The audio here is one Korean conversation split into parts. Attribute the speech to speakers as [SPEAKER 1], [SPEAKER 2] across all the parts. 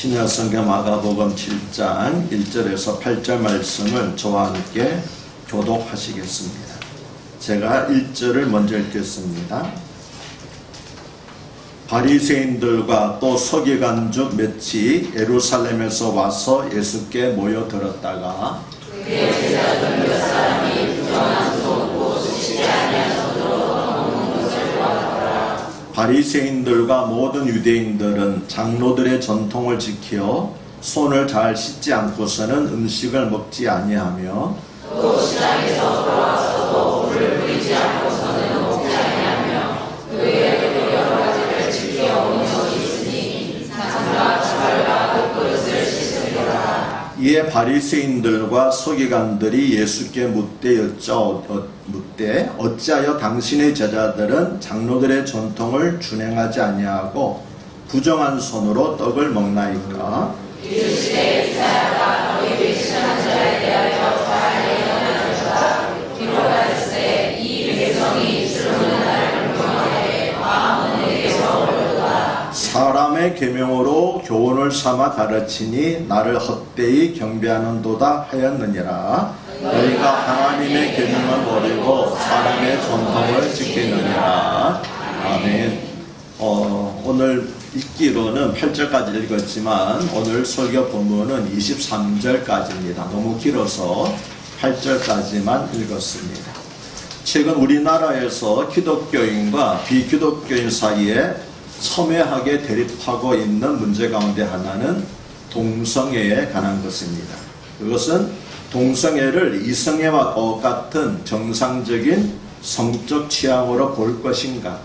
[SPEAKER 1] 신약 성경 마가복음 7장 1절에서 8절 말씀을 저와 함께 교독하시겠습니다. 제가 1절을 먼저 읽겠습니다. 바리새인들과 또 서기관중 몇이 예루살렘에서 와서 예수께 모여들었다가
[SPEAKER 2] 제자들 몇 사람이 부정한 소고 지키지 아니하서도 먹는 것을 보았더라.
[SPEAKER 1] 바리새인들과 모든 유대인들은 장로들의 전통을 지켜 손을 잘 씻지 않고서는 음식을 먹지 아니하며
[SPEAKER 2] 또 시장에서 돌아와서도 불을 뿌리지 않고서는 먹지 아니하며 그 외에도 여러 가지를 지켜 오는 것이 있으니 잔과 주발과 옷그릇을 씻으리라.
[SPEAKER 1] 이에 바리새인들과 서기관들이 예수께 묻되 어찌하여 당신의 제자들은 장로들의 전통을 준행하지 아니하고 부정한 손으로 떡을 먹나이까?
[SPEAKER 2] 이르시되 이사야가 너희 배신한 자에 대하여 잘 예언하였다. 기록하였으되 이 백성이 주는 나를 불평하되 마음은 내게서 멀도다.
[SPEAKER 1] 사람의 계명으로 교훈을 삼아 가르치니 나를 헛되이 경배하는도다 하였느니라. 너희가 하나님의 계명을 버리고 사람의 전통을 지키느니라. 아멘. 오늘 읽기로는 8절까지 읽었지만 오늘 설교 본문은 23절까지입니다. 너무 길어서 8절까지만 읽었습니다. 최근 우리나라에서 기독교인과 비기독교인 사이에 첨예하게 대립하고 있는 문제 가운데 하나는 동성애에 관한 것입니다. 그것은 동성애를 이성애와 같은 정상적인 성적 취향으로 볼 것인가,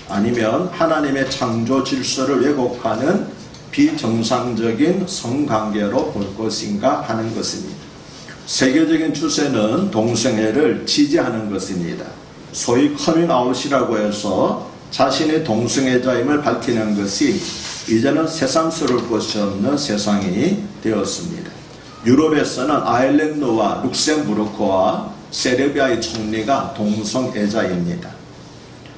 [SPEAKER 1] 아니면 하나님의 창조 질서를 왜곡하는 비정상적인 성관계로 볼 것인가 하는 것입니다. 세계적인 추세는 동성애를 지지하는 것입니다. 소위 커밍아웃이라고 해서 자신의 동성애자임을 밝히는 것이 이제는 새삼스러울 것이 없는 세상이 되었습니다. 유럽에서는 아일랜드와 룩셈부르크와 세르비아의 총리가 동성애자입니다.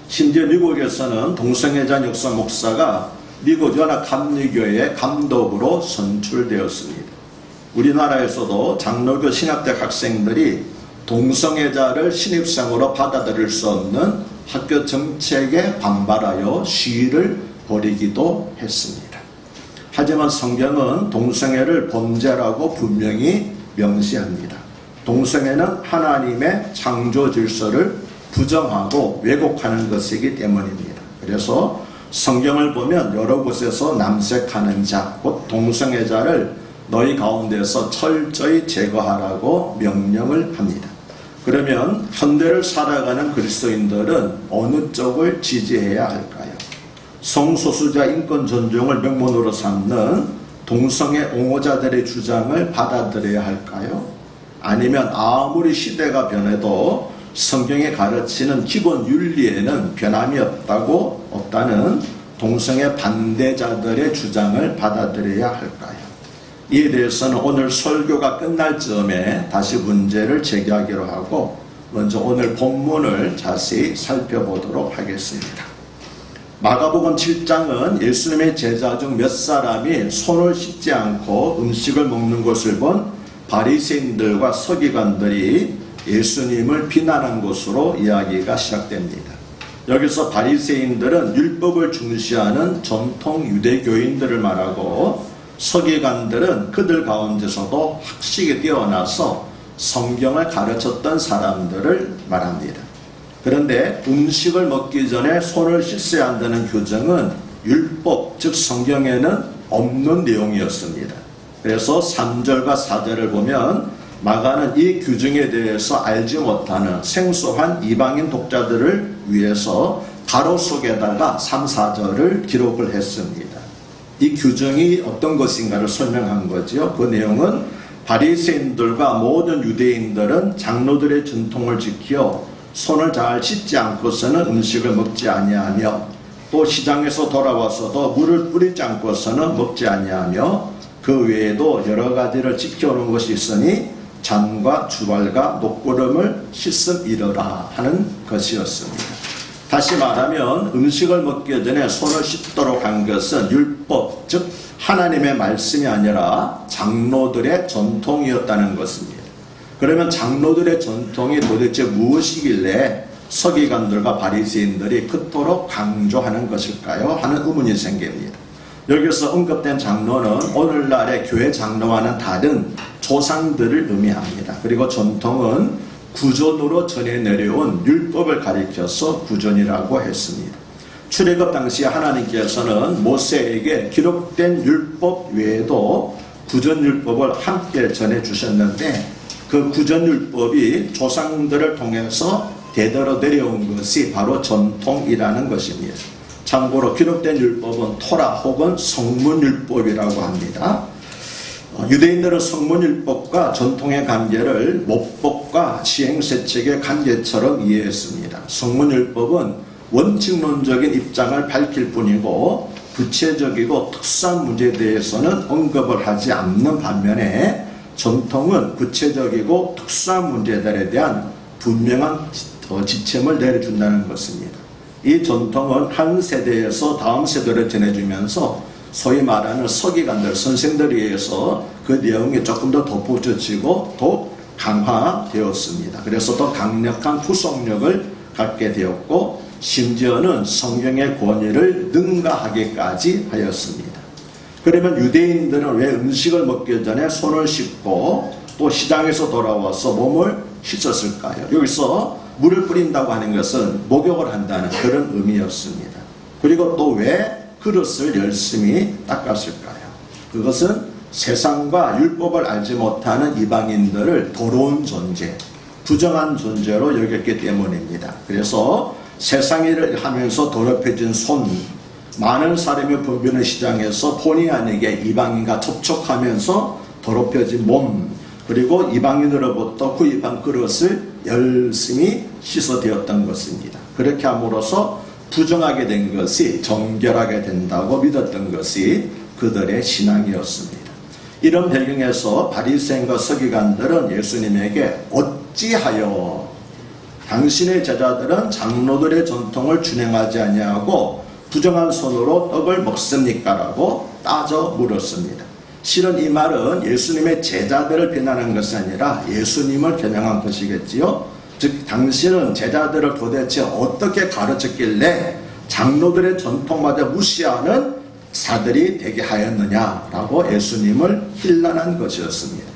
[SPEAKER 1] 심지어 미국에서는 동성애자 역사 목사가 미국 연합감리교회의 감독으로 선출되었습니다. 우리나라에서도 장로교 신학대 학생들이 동성애자를 신입생으로 받아들일 수 없는 학교 정책에 반발하여 시위를 벌이기도 했습니다. 하지만 성경은 동성애를 범죄라고 분명히 명시합니다. 동성애는 하나님의 창조 질서를 부정하고 왜곡하는 것이기 때문입니다. 그래서 성경을 보면 여러 곳에서 남색하는 자, 곧 동성애자를 너희 가운데서 철저히 제거하라고 명령을 합니다. 그러면 현대를 살아가는 그리스도인들은 어느 쪽을 지지해야 할까요? 성소수자 인권 존중을 명분으로 삼는 동성애 옹호자들의 주장을 받아들여야 할까요? 아니면 아무리 시대가 변해도 성경에 가르치는 기본 윤리에는 변함이 없다는 동성애 반대자들의 주장을 받아들여야 할까요? 이에 대해서는 오늘 설교가 끝날 즈음에 다시 문제를 제기하기로 하고 먼저 오늘 본문을 자세히 살펴보도록 하겠습니다. 마가복음 7장은 예수님의 제자 중 몇 사람이 손을 씻지 않고 음식을 먹는 것을 본 바리새인들과 서기관들이 예수님을 비난한 것으로 이야기가 시작됩니다. 여기서 바리새인들은 율법을 중시하는 전통 유대교인들을 말하고 서기관들은 그들 가운데서도 학식에 뛰어나서 성경을 가르쳤던 사람들을 말합니다. 그런데 음식을 먹기 전에 손을 씻어야 한다는 규정은 율법, 즉 성경에는 없는 내용이었습니다. 그래서 3절과 4절을 보면 마가는 이 규정에 대해서 알지 못하는 생소한 이방인 독자들을 위해서 가로 속에다가 3, 4절을 기록을 했습니다. 이 규정이 어떤 것인가를 설명한 거죠. 그 내용은 바리새인들과 모든 유대인들은 장로들의 전통을 지켜 손을 잘 씻지 않고서는 음식을 먹지 아니하며 또 시장에서 돌아와서도 물을 뿌리지 않고서는 먹지 아니하며 그 외에도 여러 가지를 지켜오는 것이 있으니 잔과 주발과 녹구름을 씻음이러라 하는 것이었습니다. 다시 말하면 음식을 먹기 전에 손을 씻도록 한 것은 율법, 즉 하나님의 말씀이 아니라 장로들의 전통이었다는 것입니다. 그러면 장로들의 전통이 도대체 무엇이길래 서기관들과 바리새인들이 그토록 강조하는 것일까요? 하는 의문이 생깁니다. 여기서 언급된 장로는 오늘날의 교회 장로와는 다른 조상들을 의미합니다. 그리고 전통은 구전으로 전해 내려온 율법을 가리켜서 구전이라고 했습니다. 출애굽 당시 하나님께서는 모세에게 기록된 율법 외에도 구전율법을 함께 전해주셨는데 그 구전율법이 조상들을 통해서 대대로 내려온 것이 바로 전통이라는 것입니다. 참고로 기록된 율법은 토라 혹은 성문율법이라고 합니다. 유대인들은 성문율법과 전통의 관계를 모법과 시행세책의 관계처럼 이해했습니다. 성문율법은 원칙론적인 입장을 밝힐 뿐이고 구체적이고 특수한 문제에 대해서는 언급을 하지 않는 반면에 전통은 구체적이고 특수한 문제들에 대한 분명한 지침을 내려준다는 것입니다. 이 전통은 한 세대에서 다음 세대로 전해주면서 소위 말하는 서기관들, 선생들에 의해서 그 내용이 조금 더 덧붙여지고 더 강화되었습니다. 그래서 더 강력한 구속력을 갖게 되었고 심지어는 성경의 권위를 능가하기까지 하였습니다. 그러면 유대인들은 왜 음식을 먹기 전에 손을 씻고 또 시장에서 돌아와서 몸을 씻었을까요? 여기서 물을 뿌린다고 하는 것은 목욕을 한다는 그런 의미였습니다. 그리고 또 왜 그릇을 열심히 닦았을까요? 그것은 세상과 율법을 알지 못하는 이방인들을 더러운 존재, 부정한 존재로 여겼기 때문입니다. 그래서 세상 일을 하면서 더럽혀진 손, 많은 사람이 붐비는 시장에서 본의 아니게 이방인과 접촉하면서 더럽혀진 몸, 그리고 이방인으로부터 구입한 그릇을 열심히 씻어대었던 것입니다. 그렇게 함으로써 부정하게 된 것이 정결하게 된다고 믿었던 것이 그들의 신앙이었습니다. 이런 배경에서 바리새인과 서기관들은 예수님에게 어찌하여 당신의 제자들은 장로들의 전통을 준행하지 아니하고 부정한 손으로 떡을 먹습니까? 라고 따져 물었습니다. 실은 이 말은 예수님의 제자들을 비난한 것이 아니라 예수님을 겨냥한 것이겠지요. 즉 당신은 제자들을 도대체 어떻게 가르쳤길래 장로들의 전통마저 무시하는 자들이 되게 하였느냐라고 예수님을 힐난한 것이었습니다.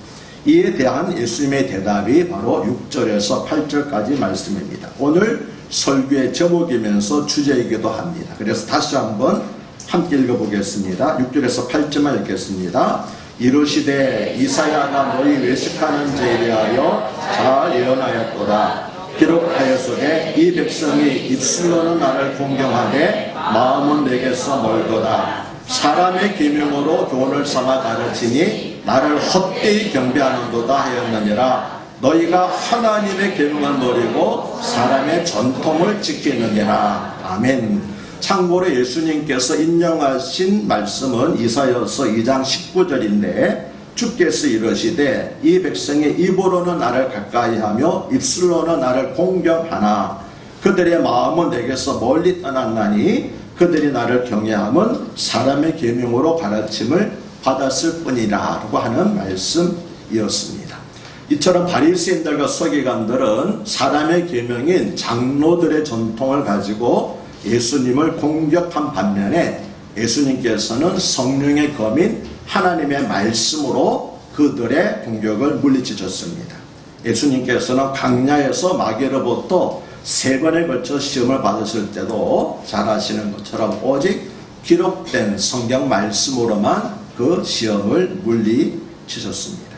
[SPEAKER 1] 이에 대한 예수님의 대답이 바로 6절에서 8절까지 말씀입니다. 오늘 설교의 제목이면서 주제이기도 합니다. 그래서 다시 한번 함께 읽어보겠습니다. 6절에서 8절만 읽겠습니다. 이르시되 이사야가 너희 외식하는 죄에 대하여 잘 예언하였도다. 기록하였으되 이 백성이 입술로는 나를 공경하되 마음은 내게서 멀도다. 사람의 계명으로 교훈을 삼아 가르치니 나를 헛되이 경배하는도다 하였느니라. 너희가 하나님의 계명을 버리고 사람의 전통을 지키느니라. 아멘. 참고로 예수님께서 인용하신 말씀은 이사야서 2장 19절인데 주께서 이르시되 이 백성이 입으로는 나를 가까이하며 입술로는 나를 공경하나 그들의 마음은 내게서 멀리 떠났나니 그들이 나를 경외함은 사람의 계명으로 가르침을 받았을 뿐이라고 하는 말씀이었습니다. 이처럼 바리새인들과 서기관들은 사람의 계명인 장로들의 전통을 가지고 예수님을 공격한 반면에 예수님께서는 성령의 검인 하나님의 말씀으로 그들의 공격을 물리치셨습니다. 예수님께서는 광야에서 마귀로부터 3번에 걸쳐 시험을 받으실 때도 잘 아시는 것처럼 오직 기록된 성경 말씀으로만 그 시험을 물리치셨습니다.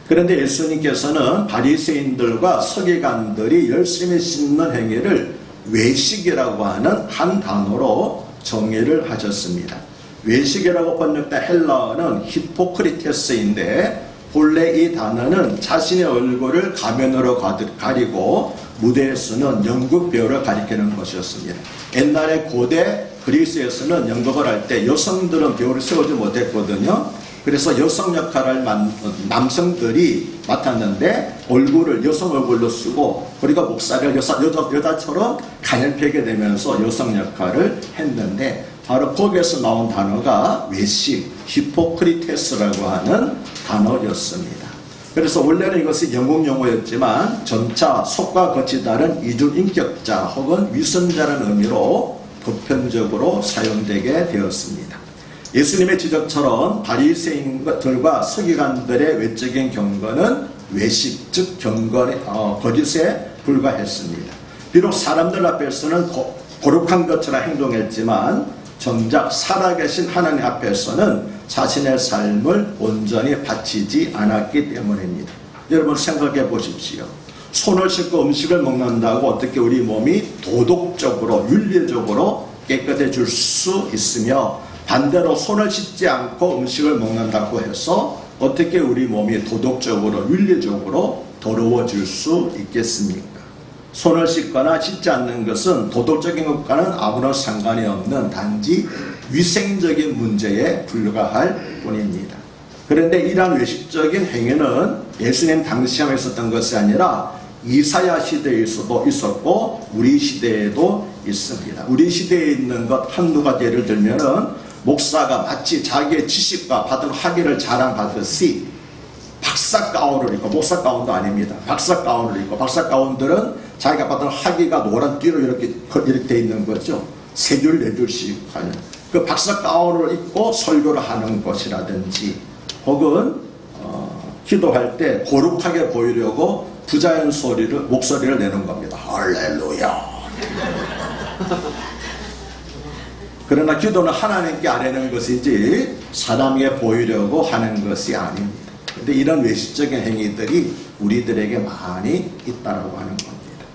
[SPEAKER 1] 그런데 예수님께서는 바리새인들과 서기관들이 열심히 씻는 행위를 외식이라고 하는 한 단어로 정의를 하셨습니다. 외식이라고 번역된 헬라어는 히포크리테스인데 본래 이 단어는 자신의 얼굴을 가면으로 가리고 무대에 서는 연극 배우를 가리키는 것이었습니다. 옛날에 고대 그리스에서는 연극을 할 때 여성들은 배우를 세우지 못했거든요. 그래서 여성 역할을 남성들이 맡았는데 얼굴을 여성 얼굴로 쓰고 그리고 목살을 여자처럼 가늘게 되면서 여성 역할을 했는데 바로 거기에서 나온 단어가 외식, 히포크리테스라고 하는 단어였습니다. 그래서 원래는 이것이 영국 용어였지만 점차 속과 겉이 다른 이중인격자 혹은 위선자라는 의미로 보편적으로 사용되게 되었습니다. 예수님의 지적처럼 바리새인들과 서기관들의 외적인 경건은 외식, 즉 거짓에 불과했습니다. 비록 사람들 앞에서는 거룩한 것처럼 행동했지만 정작 살아계신 하나님 앞에서는 자신의 삶을 온전히 바치지 않았기 때문입니다. 여러분 생각해 보십시오. 손을 씻고 음식을 먹는다고 어떻게 우리 몸이 도덕적으로 윤리적으로 깨끗해질 수 있으며 반대로 손을 씻지 않고 음식을 먹는다고 해서 어떻게 우리 몸이 도덕적으로 윤리적으로 더러워질 수 있겠습니까? 손을 씻거나 씻지 않는 것은 도덕적인 것과는 아무런 상관이 없는 단지 위생적인 문제에 불과할 뿐입니다. 그런데 이러한 외식적인 행위는 예수님 당시에 있었던 것이 아니라 이사야 시대에서도 있었고 우리 시대에도 있습니다. 우리 시대에 있는 것 한두 가지 예를 들면은 목사가 마치 자기의 지식과 받은 학위를 자랑하듯이 박사 가운을 입고, 목사 가운도 아닙니다. 박사 가운을 입고, 박사 가운들은 자기가 받은 학위가 노란 띠로 이렇게 돼 있는 거죠. 세 줄, 네 줄씩 하는. 그 박사 가운을 입고 설교를 하는 것이라든지, 혹은 기도할 때 거룩하게 보이려고 부자연 목소리를 내는 겁니다. 할렐루야. 그러나 기도는 하나님께 아뢰는 것이지 사람에게 보이려고 하는 것이 아닙니다. 그런데 이런 외식적인 행위들이 우리들에게 많이 있다고 하는 겁니다.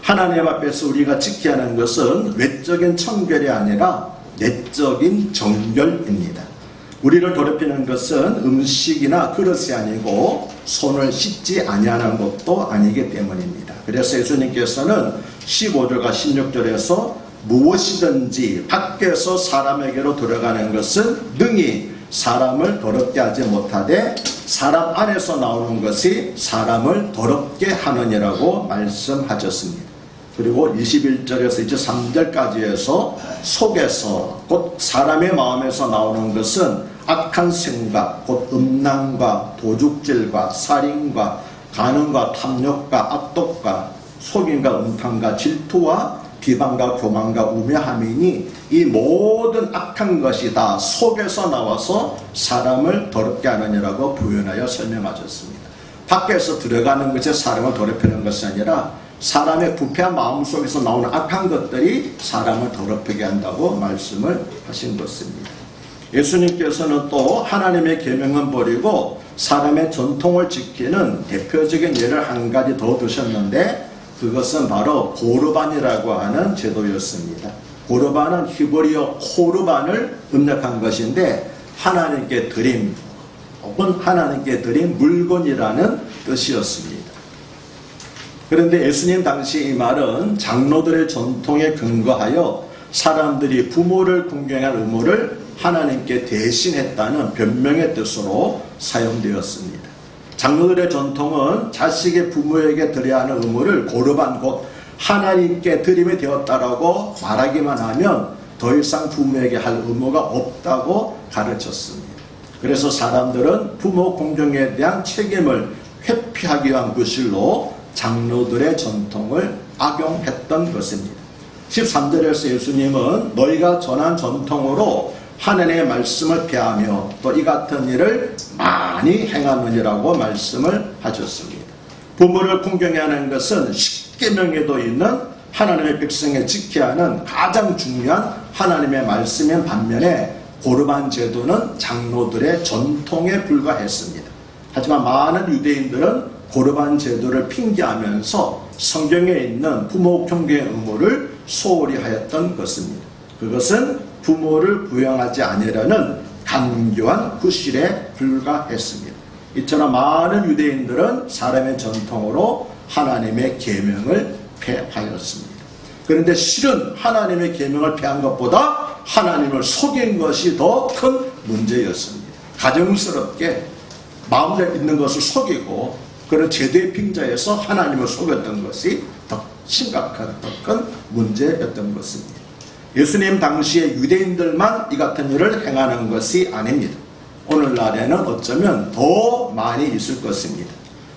[SPEAKER 1] 하나님 앞에서 우리가 지켜야 하는 것은 외적인 청결이 아니라 내적인 정결입니다. 우리를 더럽히는 것은 음식이나 그릇이 아니고 손을 씻지 아니하는 것도 아니기 때문입니다. 그래서 예수님께서는 15절과 16절에서 무엇이든지 밖에서 사람에게로 들어가는 것은 능히 사람을 더럽게 하지 못하되 사람 안에서 나오는 것이 사람을 더럽게 하느니라고 말씀하셨습니다. 그리고 21절에서 23절까지 해서 속에서 곧 사람의 마음에서 나오는 것은 악한 생각, 곧 음란과 도둑질과 살인과 간음과 탐욕과 악독과 속임과 음탕과 질투와 비방과 교만과 우매함이니 이 모든 악한 것이 다 속에서 나와서 사람을 더럽게 하느니라고 부연하여 설명하셨습니다. 밖에서 들어가는 것이 사람을 더럽히는 것이 아니라 사람의 부패한 마음 속에서 나오는 악한 것들이 사람을 더럽히게 한다고 말씀을 하신 것입니다. 예수님께서는 또 하나님의 계명은 버리고 사람의 전통을 지키는 대표적인 예를 한 가지 더 두셨는데 그것은 바로 고르반이라고 하는 제도였습니다. 고르반은 히브리어 코르반을 음력한 것인데 하나님께 드림 혹은 하나님께 드린 물건이라는 뜻이었습니다. 그런데 예수님 당시 이 말은 장로들의 전통에 근거하여 사람들이 부모를 공경할 의무를 하나님께 대신했다는 변명의 뜻으로 사용되었습니다. 장로들의 전통은 자식의 부모에게 드려야 하는 의무를 고르반 곧 하나님께 드림이 되었다라고 말하기만 하면 더 이상 부모에게 할 의무가 없다고 가르쳤습니다. 그래서 사람들은 부모 공경에 대한 책임을 회피하기 위한 구실로 장로들의 전통을 악용했던 것입니다. 13절에서 예수님은 너희가 전한 전통으로 하나님의 말씀을 폐하며 또 이 같은 일을 많이 행하느니라고 말씀을 하셨습니다. 부모를 공경해야 하는 것은 십계명에도 있는 하나님의 백성에 지켜야 하는 가장 중요한 하나님의 말씀인 반면에 고르반 제도는 장로들의 전통에 불과했습니다. 하지만 많은 유대인들은 고르반 제도를 핑계하면서 성경에 있는 부모 경계의 의무를 소홀히 하였던 것입니다. 그것은 부모를 부양하지 아니라는 간교한 구실에 불과했습니다. 이처럼 많은 유대인들은 사람의 전통으로 하나님의 계명을 폐하였습니다. 그런데 실은 하나님의 계명을 폐한 것보다 하나님을 속인 것이 더 큰 문제였습니다. 가정스럽게 마음에 있는 것을 속이고 그런 제도의 핑자에서 하나님을 속였던 것이 더 심각한 더 큰 문제였던 것입니다. 예수님 당시에 유대인들만 이 같은 일을 행하는 것이 아닙니다. 오늘날에는 어쩌면 더 많이 있을 것입니다.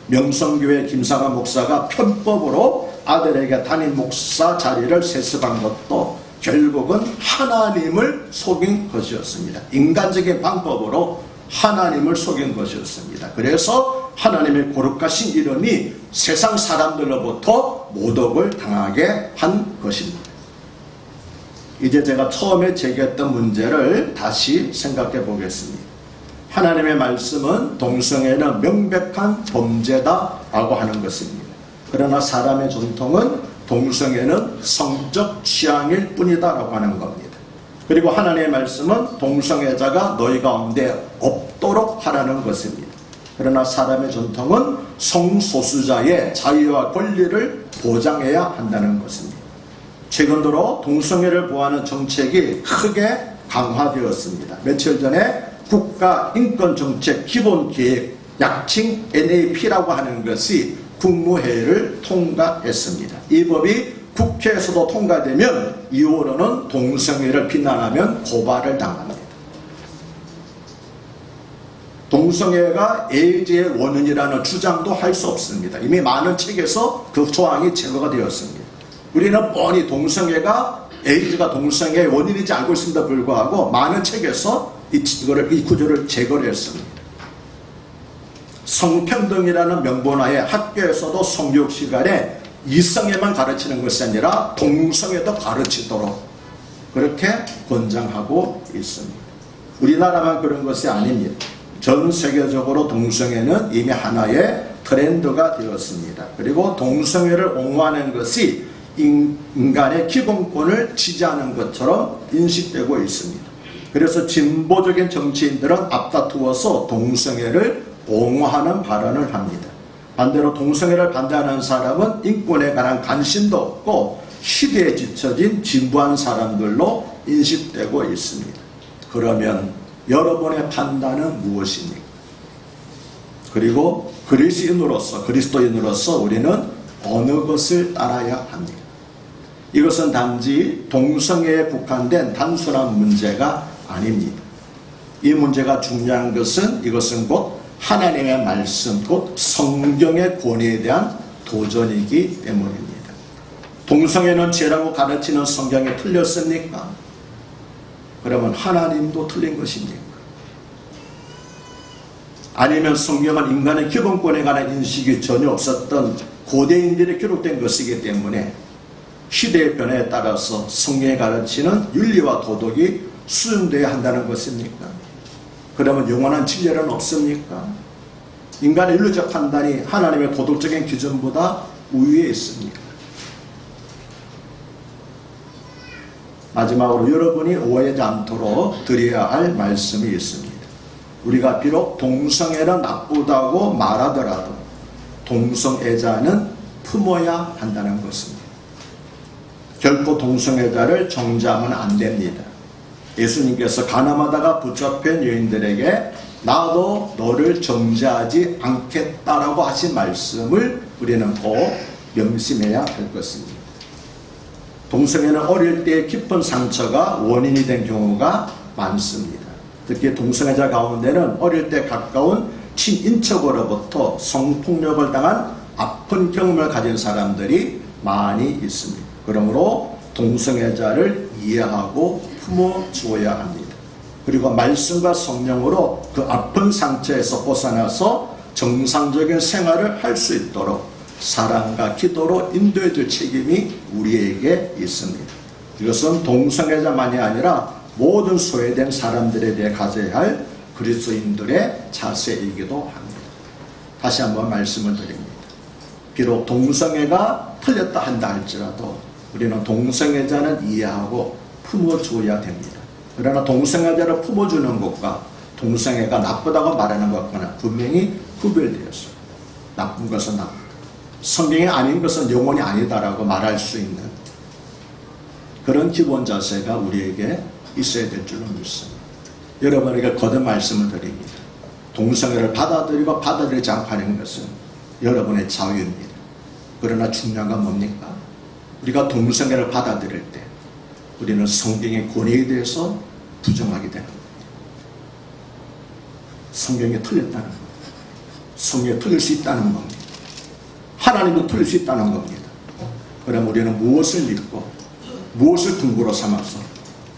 [SPEAKER 1] 명성교회 김상화 목사가 편법으로 아들에게 담임 목사 자리를 세습한 것도 결국은 하나님을 속인 것이었습니다. 인간적인 방법으로 하나님을 속인 것이었습니다. 그래서 하나님의 거룩하신 이름이 세상 사람들로부터 모독을 당하게 한 것입니다. 이제 제가 처음에 제기했던 문제를 다시 생각해 보겠습니다. 하나님의 말씀은 동성애는 명백한 범죄다라고 하는 것입니다. 그러나 사람의 전통은 동성애는 성적 취향일 뿐이다라고 하는 겁니다. 그리고 하나님의 말씀은 동성애자가 너희 가운데 없도록 하라는 것입니다. 그러나 사람의 전통은 성소수자의 자유와 권리를 보장해야 한다는 것입니다. 최근 들어 동성애를 보호하는 정책이 크게 강화되었습니다. 며칠 전에 국가인권정책 기본계획, 약칭 NAP라고 하는 것이 국무회의를 통과했습니다. 이 법이 국회에서도 통과되면 이후로는 동성애를 비난하면 고발을 당합니다. 동성애가 에이즈의 원인이라는 주장도 할 수 없습니다. 이미 많은 책에서 그 조항이 제거가 되었습니다. 우리는 뻔히 동성애가 에이즈가 동성애의 원인이지 알고 있음에도 불구하고 많은 책에서 이 구조를 제거를 했습니다. 성평등이라는 명분하에 학교에서도 성교육 시간에 이성애만 가르치는 것이 아니라 동성애도 가르치도록 그렇게 권장하고 있습니다. 우리나라만 그런 것이 아닙니다. 전 세계적으로 동성애는 이미 하나의 트렌드가 되었습니다. 그리고 동성애를 옹호하는 것이 인간의 기본권을 지지하는 것처럼 인식되고 있습니다. 그래서 진보적인 정치인들은 앞다투어서 동성애를 옹호하는 발언을 합니다. 반대로 동성애를 반대하는 사람은 인권에 관한 관심도 없고 시대에 뒤처진 진부한 사람들로 인식되고 있습니다. 그러면 여러분의 판단은 무엇입니까? 그리고 그리스도인으로서 우리는 어느 것을 따라야 합니까? 이것은 단지 동성애에 국한된 단순한 문제가 아닙니다. 이 문제가 중요한 것은 이것은 곧 하나님의 말씀, 곧 성경의 권위에 대한 도전이기 때문입니다. 동성애는 죄라고 가르치는 성경이 틀렸습니까? 그러면 하나님도 틀린 것입니까? 아니면 성경은 인간의 기본권에 관한 인식이 전혀 없었던 고대인들이 기록된 것이기 때문에 시대의 변화에 따라서 성경에 가르치는 윤리와 도덕이 수정되어야 한다는 것입니까? 그러면 영원한 진리는 없습니까? 인간의 윤리적 판단이 하나님의 도덕적인 기준보다 우위에 있습니까? 마지막으로 여러분이 오해하지 않도록 드려야 할 말씀이 있습니다. 우리가 비록 동성애는 나쁘다고 말하더라도 동성애자는 품어야 한다는 것입니다. 결코 동성애자를 정죄하면 안 됩니다. 예수님께서 가늠하다가 붙잡힌 여인들에게 나도 너를 정죄하지 않겠다라고 하신 말씀을 우리는 꼭 명심해야 할 것입니다. 동성애는 어릴 때의 깊은 상처가 원인이 된 경우가 많습니다. 특히 동성애자 가운데는 어릴 때 가까운 친인척으로부터 성폭력을 당한 아픈 경험을 가진 사람들이 많이 있습니다. 그러므로 동성애자를 이해하고 품어주어야 합니다. 그리고 말씀과 성령으로 그 아픈 상처에서 벗어나서 정상적인 생활을 할 수 있도록 사랑과 기도로 인도해 줄 책임이 우리에게 있습니다. 이것은 동성애자만이 아니라 모든 소외된 사람들에 대해 가져야 할 그리스도인들의 자세이기도 합니다. 다시 한번 말씀을 드립니다. 비록 동성애가 틀렸다 한다 할지라도 우리는 동성애자는 이해하고 품어주어야 됩니다. 그러나 동성애자를 품어주는 것과 동성애가 나쁘다고 말하는 것과는 분명히 구별되었습니다. 나쁜 것은 나쁘다. 성경이 아닌 것은 영혼이 아니다라고 말할 수 있는 그런 기본 자세가 우리에게 있어야 될 줄로 믿습니다. 여러분에게 거듭 말씀을 드립니다. 동성애를 받아들이고 받아들이지 않고 하는 것은 여러분의 자유입니다. 그러나 중요한 건 뭡니까? 우리가 동성애를 받아들일 때 우리는 성경의 권위에 대해서 부정하게 되는 겁니다. 성경에 틀렸다는 겁니다. 성경에 틀릴 수 있다는 겁니다. 하나님도 틀릴 수 있다는 겁니다. 그럼 우리는 무엇을 믿고 무엇을 근거로 삼아서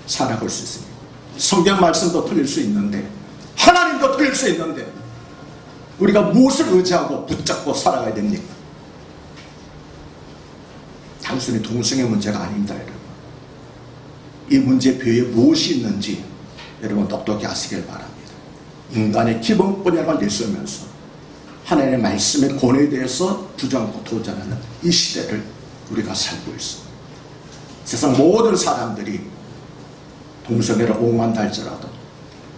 [SPEAKER 1] 살아갈 수 있습니까? 성경 말씀도 틀릴 수 있는데 하나님도 틀릴 수 있는데 우리가 무엇을 의지하고 붙잡고 살아가야 됩니까? 단순히 동성애 문제가 아닙니다, 여러분. 이 문제 배에 무엇이 있는지 여러분 똑똑히 아시길 바랍니다. 인간의 기본권을 내세우면서 하나님의 말씀의 권위에 대해서 주장하고 도전하는 이 시대를 우리가 살고 있습니다. 세상 모든 사람들이 동성애를 옹호한다 할지라도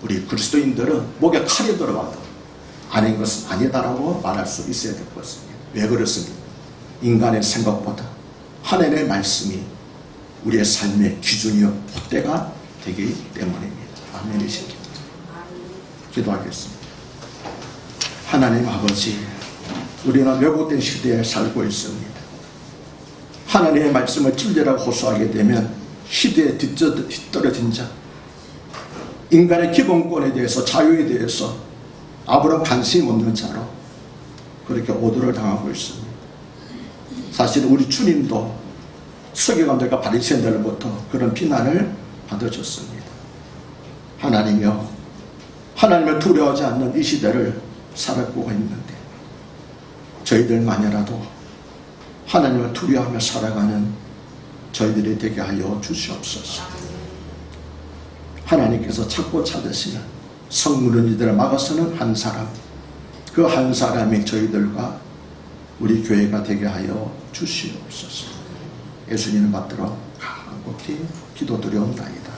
[SPEAKER 1] 우리 그리스도인들은 목에 칼이 들어와도 아닌 것은 아니다라고 말할 수 있어야 될 것입니다. 왜 그렇습니까? 인간의 생각보다 하나님의 말씀이 우리의 삶의 기준이요 폿대가 되기 때문입니다. 아멘이십니다. 기도하겠습니다. 하나님 아버지, 우리는 왜곡된 시대에 살고 있습니다. 하나님의 말씀을 진리라고 호소하게 되면 시대에 뒤떨어진 자, 인간의 기본권에 대해서 자유에 대해서 아무런 관심이 없는 자로 그렇게 오도를 당하고 있습니다. 사실 우리 주님도 서기관들과 바리새인들로부터 그런 비난을 받으셨습니다. 하나님이여, 하나님을 두려워하지 않는 이 시대를 살아가고 있는데 저희들만이라도 하나님을 두려워하며 살아가는 저희들이 되게 하여 주시옵소서. 하나님께서 찾고 찾으시는 성물은 이들을 막아서는 한 사람, 그 한 사람이 저희들과 우리 교회가 되게 하여 주시옵소서. 예수님을 받들어 간곡히 기도드려옵나이다.